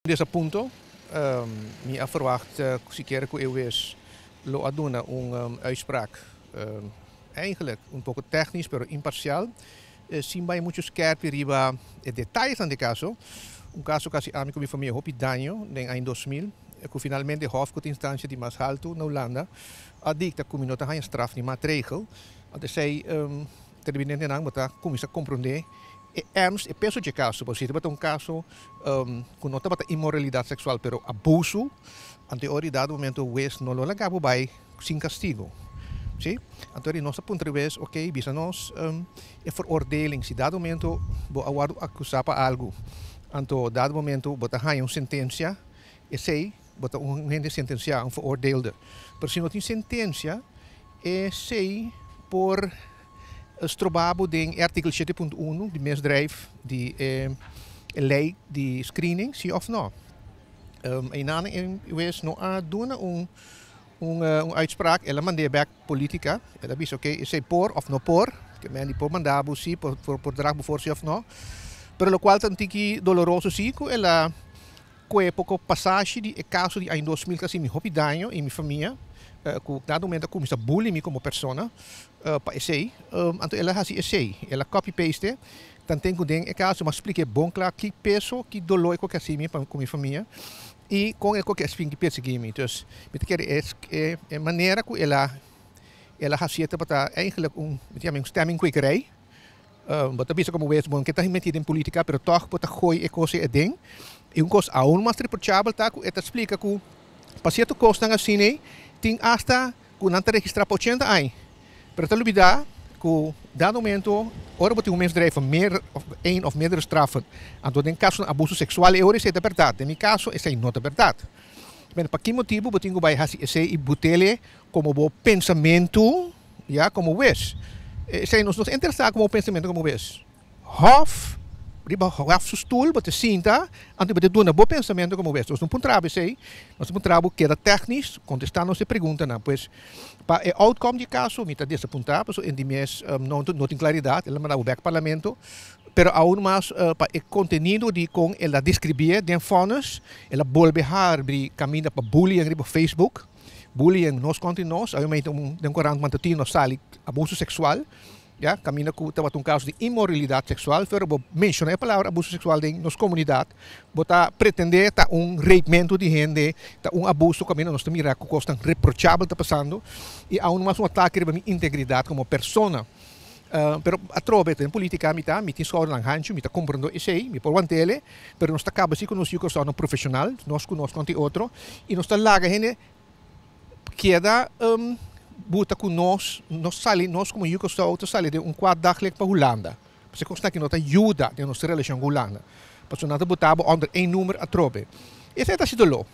Nesse ponto, me verwacht sequer que eu lo aduna uitspraak. Eigenlijk un poco technisch, pero imparcial. Sin vai muito scherpi riba detalhes aan de caso. Un caso casi amico mi famiglia hopi daño en año 2000. Que finalmente de Hofgoedinstantie die mais alto na Holanda adicta como não tem straf nem maatregel. Até sei terminante não botar começa a compreender é ernst é peso de caso, por exemplo, botar caso com não botar imoralidade sexual, pero abuso ante dado momento wes não lo lagabo vai sem castigo. Sim? Então ele nossa ponto de vista, ok, bisa nós é veroordeling, se dado momento bo awado acusar para algo, então dado momento botar sentença, e sei botar gente sentenciar, veroordeelde. Pero se não tem sentença, é sei por strobabo den artikel 7.1 de misdrijf die lei de screening, sim of não. En dan is nog doen uitspraak, ela mande back politica, ela diz ok, sei por of não por, que men die por mandabo sim por drag voor sim of não. Pero lo qual tantiki doloroso sim, ela que pouco passagem de caso de em 2000 que me hopi daño em minha família, que dado momento começa a bullying me como persona, para essay, então ela faz essay, ela copy paste, então tem que den caso mas explique bom claro que peso que dolor que assim me com minha família e com o que spin que persegui me, dus met quer é maneira que ela faz het para eigenlijk stemming kwekerij. Wat bisa como wees bom que está metido em política, pero toch para gooi e coisa é ding. E coisa aún mais reprochable tá que ela explica que para certo costa assim tem hasta que não te registrar por 80 anos. Pero te olvidar que dado momento, ora botar misdrijf meer of één of meerdere straffen. Então, em caso de abuso sexual, é hora é verdade. Em meu caso, é não é verdade. Mas por que motivo botingo vai fazer esse e botele como bom pensamento, já como wes. Sei nos interessar como pensamento como wes. Hof riba hof stoel, bote cinta, antes bote doen bom pensamento como wes. Nós não pontrabo sei, nós pontrabo que era técnico, contestando se pergunta na, pues para o outcome de caso, me está desapontar, porque em mês não tem claridade, ela mandava back parlamento, pero aún mais para o conteúdo de com ela descrevia de fones, ela volve a caminho para bullying no Facebook, bullying nos continuos, aí me tem 40 matutino sali abuso sexual. Ja, caminho que estava caso de imoralidade sexual, pero mencionar a palavra abuso sexual em nossa comunidade, botar pretender tá rapimento de gente, tá abuso caminho nós mirar que costa reprochável tá passando e aún mais ataque a minha integridade como persona. Pero a trove em política me tem escola lang hancho, me tá compreendendo isso aí, me por mantele, pero nós tá acaba assim que nós que são profissional, nós conosco ante outro e nós tá larga gente queda buta com nós como eu que estou sali de quadro dagelijks para Holanda. Porque consta que nós ajuda de nossa relação com Holanda. Porque nós botamos onder één número a trobe. Esse é o